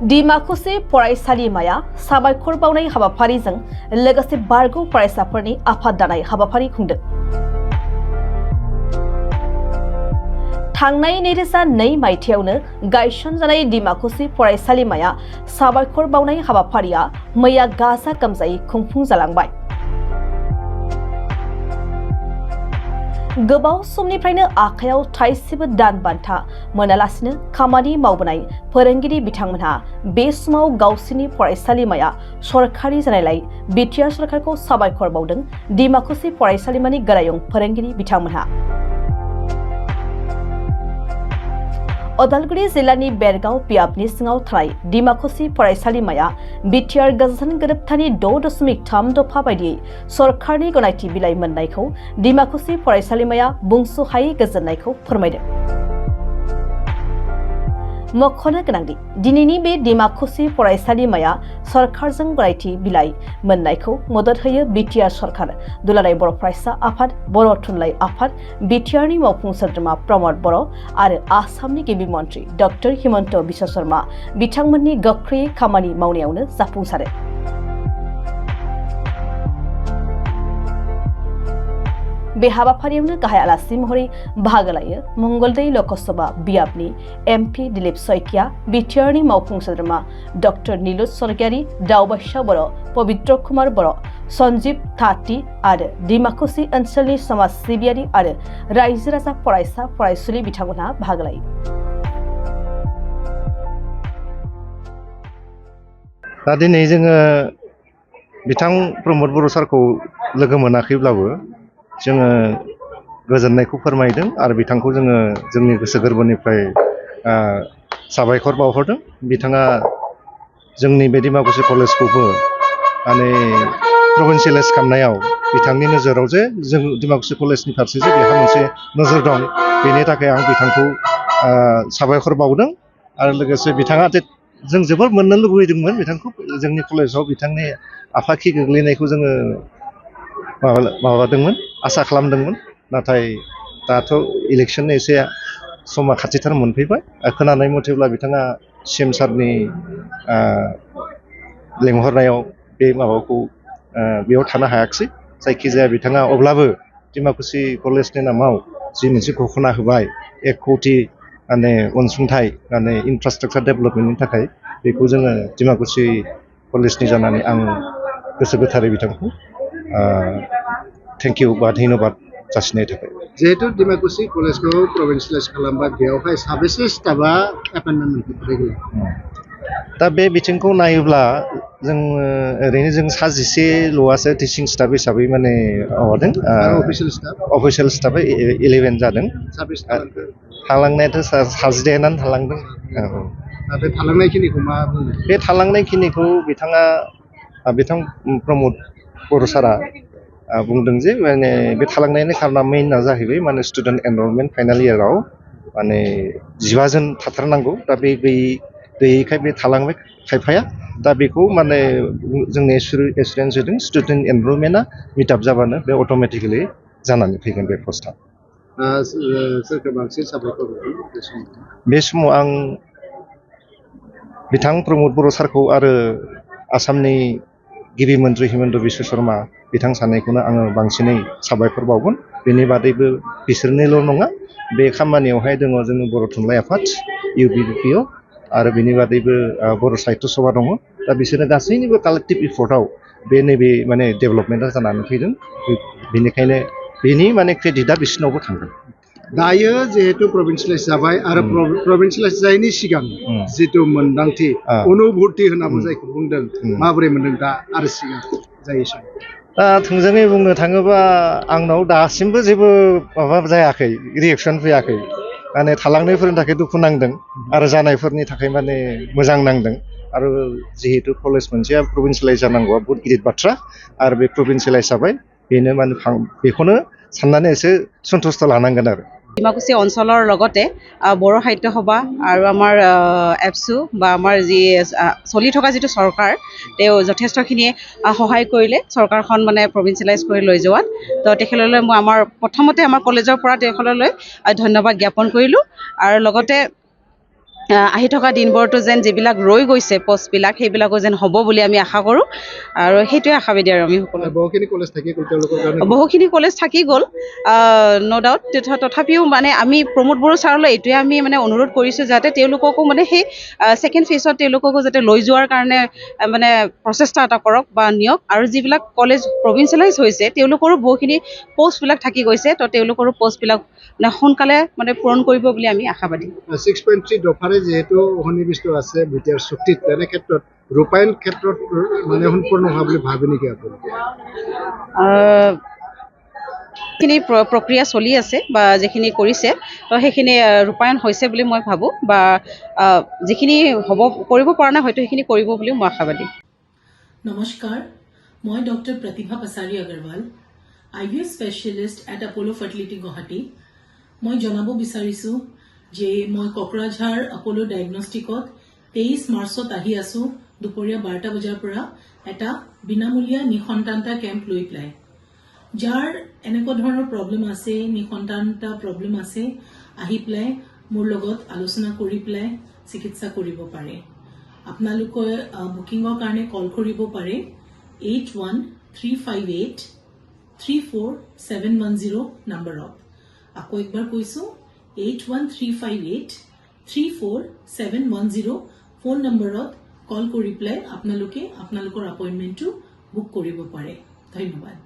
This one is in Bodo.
डिमाकुसि फरायसालिमाया साबायखर बावनाय हाबाफारिजों लोगोसे बारगौ फरायसाफोरनि आफाद दानाय हाबाफारि खुंदों। थांनाय 2002 मायथाइयावनो गायसनजानाय डिमाकुसि फरायसालिमाया साबायखर बावनाय हाबाफारिया मैया गाजा गोमजायै खुंफुंजालांबाय। गोबाव समनिफ्रायनो आखायाव थाइसेबो दान बान्था मोनालासिनो खामानि मावबोनाय फोरोंगिरि बिथांमोनहा बे समाव गावसोरनि फरायसालिमाया सरखारि जानायलाय बिटिआर सरकारखौ साबायखर बावदों डिमाकुसि फरायसालिमानि गोरायुं फोरोंगिरि बिथांमोनहा। उदालगुरि जिल्लानि बेरगाव बियाबनि सिङाव थानाय डिमाकुसि फरायसालिमाया बिटिआर गोजोन गोरोबथानि 6.3 दफा बायदियै सरकारनि गनायथि बिलाइ मोननायखौ डिमाकुसि फरायसालिमाया बुंस'हायै गोजोननायखौ फोरमायदों। मख'नो गोनांदि दिनैनि बे डिमाकुसि फरायसालिमाया सरकारजों गनायथि बिलाइ मोननायखौ मदद होयो बिटिआर सरकार, दुलाराय बर' फरायसा आफाद, बर' थुनलाइ आफाद, बिटिआरनि मावफुं सोद्रोमा प्रमद बर' आरो आसामनि गिबि मन्थ्रि डक्टर हिमन्त बिश्व शर्मा बिथांमोननि गोख्रै खामानि मावनायावनो जाफुंसारो। बे हाबाफारियावनो गाहाय आलासि महरै बाहागो लायो मंगलदै लकसभा बियाबनि एमपि दिलीप सयकिया, बिटिआरनि मावफुं सोद्रोमा डक्टर नीलुज स्वर्गियारी, दावबायसा बर', पबित्र कुमार बर', सन्जीब थाटी आरो डिमाकुसि ओनसोलनि समाज सिबियारि आरो रायजो राजा फरायसा फरायसुलि बिथांमोनहा बाहागो लायो। दा दिनै जोङो बिथां प्रमद बर' सारखौ लोगो मोनाखैब्लाबो जोङो गोजोननायखौ फोरमायदों आरो बिथांखौ जोङो जोंनि गोसो गोरबोनिफ्राय साबायखर बावहरदों। बिथाङा जोंनि बे डिमाकुसि कलेजखौबो माने प्रभिन्सियेलाइज खालामनायाव बिथांनि नोजोराव जे जों डिमाकुसि कलेजनि फारसे जे बेहा मोनसे नोजोर दं, बेनि थाखाय आं बिथांखौ साबायखर बावदों। आरो लोगोसे बिथाङा जे जों जोबोर मोननो लुबैदोंमोन बिथांखौ जोंनि कलेजाव बिथांनि आफाखि गोग्लैनायखौ जोङो माबादोंमोन, आसा खालामदोंमोन। नाथाय दाथ' इलेक्सन एसे समा खाथिथार मोनफैबाय। खोनानाय मथेब्ला बिथाङा सिएम सारनि लेंहरनायाव बे माबाखौ बेयाव थानो हायाखिसै। जायखिजाया बिथाङा अब्लाबो डिमाकुसि कलेजनि नामाव जि मोनसे घोषणा होबाय 1 कौटि माने अनसुंथाइ माने इनफ्रास्ट्राक्चार डेभेलपमेन्टनि थाखाय, बेखौ जोङो डिमाकुसि कलेजनि जानानै आं गोसो गोथारै बिथांखौ थेंक इउ बा धन्यबाद जासिनाय थाबाय। जिहेतु डिमाकुसि कलेजखौ प्रभिन्सियेलाइज खालामबाय, बेयावहाय साबेसे स्टाफआ एपइन्टमेन्ट मोनफैदों? दा बे बिथिंखौ नायोब्ला जों ओरैनो जों 11ल'आसो टिचिं स्टाफ हिसाबै माने माबादों। अफिसियेल स्टाफा 11 जादों। थालांनायाथ' 19 थालांदों। बे थालांनायखिनिखौ मा बुङो? बे थालांनायखिनिखौ बिथां प्रमद बर' सारा बुंदों जे माने बे थालांनायनि खारना मेइनआ जाहैबाय माने स्टुडेन्ट एनरलमेन्ट फाइनाल इयाराव माने 15 जन थाथारनांगौ। दा बे गैयैखाय बे थालांबाय खायफाया। दा बेखौ माने जोंनि एसुरेन्स होदों स्टुडेन्ट एनरलमेन्टआ मिटआप जाबानो बे अट'मेटिकेलि जानानै फैगोन बे पस्टआ। सोरखौ बांसिन साबायखर होदों बे समाव? आं बिथां प्रमद बर' सारखौ आरो आसामनि गिबि मन्थ्रि हिमन्त बिश्व शर्मा बिथां सानैखौनो आङो बांसिनै साबायखर बावगोन। बेनि बादैबो बिसोरनिल' नङा, बे खामानियावहाय दङ जोङो बर' थुनलाइ आफाद UPBPO आरो बेनि बादैबो बर' साहित्य सभा दङ। दा बिसोरनो गासैनिबो कालेक्टिभ इफर्टआव बे नैबे माने डेभेलपमेन्टआ जानानै फैदों। बेनिखायनो बेनि माने क्रेडिटआ बिसोरनावबो थांदों। दायो जिहेतु प्रभिन्सियेलाइज जाबाय आरो प्रभिन्सियेलाइज जायैनि सिगां जितु मोनदांथि अनुभूति होननाबो जायखौ बुंदों, माबोरै मोनदों दा आरो सिगां जायै सम? दा थोंजोङै बुंनो थाङोबा आंनाव दासिमबो जेबो माबा जायाखै, रिएक्सन फैयाखै। माने थालांनायफोरनि थाखाय दुखु नांदों आरो जानायफोरनि थाखाय माने मोजां नांदों। आरो जिहेतु कलेज मोनसेया प्रभिन्सियेलाइज जानांगौआ बहुत गिदिर बाथ्रा, आरो बे प्रभिन्सियेलाइज जाबाय, बेनो माने बेखौनो साननानै एसे सन्तुष्ट लानांगोन आरो। ডিমাকুসি অঞ্চলৰ লগতে বড়ো সাহিত্য সভা আৰু আমাৰ এপছু বা আমাৰ যি চলি থকা যিটো চৰকাৰ, তেওঁ যথেষ্টখিনি সহায় কৰিলে চৰকাৰখন মানে প্ৰভিন্সিয়েলাইজ কৰি লৈ যোৱাত। তো তেখেতলৈ মই প্ৰথমতে আমাৰ কলেজৰ পৰা তেখেতলৈ ধন্যবাদ জ্ঞাপন কৰিলোঁ। আৰু লগতে আহি থকা দিনবোৰতো যেন যিবিলাক ৰৈ গৈছে পষ্টবিলাক সেইবিলাকো যেন হ'ব বুলি আমি আশা কৰোঁ আৰু সেইটোৱে আশাবাদী আৰু আমি সকলো বহুখিনি কলেজ থাকি গ'ল তেওঁলোকৰ কাৰণে বহুখিনি কলেজ থাকি গ'ল ন' ডাউট তথাপিও মানে আমি প্ৰমোদ বড়ো ছাৰলৈ এইটোৱে আমি মানে অনুৰোধ কৰিছোঁ যাতে তেওঁলোককো মানে সেই ছেকেণ্ড ফেজত তেওঁলোককো যাতে লৈ যোৱাৰ কাৰণে মানে প্ৰচেষ্টা এটা কৰক বা নিয়ক আৰু যিবিলাক কলেজ প্ৰভিঞ্চিয়েলাইজ হৈছে তেওঁলোকৰো বহুখিনি পষ্টবিলাক থাকি গৈছে তো তেওঁলোকৰো পষ্টবিলাক মানে সোনকালে মানে পূৰণ কৰিব বুলি আমি আশাবাদী 6.3 দফাৰে যিহেতু সন্নিৱিষ্ট আছে বিটিআৰ চুক্তিত তেনে ক্ষেত্ৰত ৰূপায়ণ ক্ষেত্ৰত মানে সম্পূৰ্ণ হোৱা বুলি ভাবে নেকি আপুনি যিখিনি প্ৰক্ৰিয়া চলি আছে বা যিখিনি কৰিছে তো সেইখিনি ৰূপায়ণ হৈছে বুলি মই ভাবোঁ বা যিখিনি হ'ব কৰিব পৰা নাই হয়তো সেইখিনি কৰিব বুলিও মই আশাবাদী নমস্কাৰ মই ডক্টৰ প্ৰতিভা পাছাৰী আগৰৱাল IVF স্পেচিয়েলিষ্ট এট আপ'ল' ফাৰ্টিলিটি গুৱাহাটী মই জনাব বিচাৰিছোঁ যে মই কোকৰাঝাৰ আপ'ল' ডায়েগনষ্টিকত 23 মাৰ্চত আহি আছোঁ দুপৰীয়া 12টা বজাৰ পৰা এটা বিনামূলীয়া নিসন্তানতা কেম্প লৈ পেলাই যাৰ এনেকুৱা ধৰণৰ প্ৰব্লেম আছে নিসন্তানতা প্ৰব্লেম আছে আহি পেলাই মোৰ লগত আলোচনা কৰি পেলাই চিকিৎসা কৰিব পাৰে আপোনালোকে বুকিঙৰ কাৰণে কল কৰিব পাৰে 8135834710 নম্বৰত আকৌ একবাৰ কৈছোঁ 8135834710 ফোন নম্বৰত কল কৰি পেলাই আপোনালোকে আপোনালোকৰ এপইণ্টমেণ্টটো বুক কৰিব পাৰে ধন্যবাদ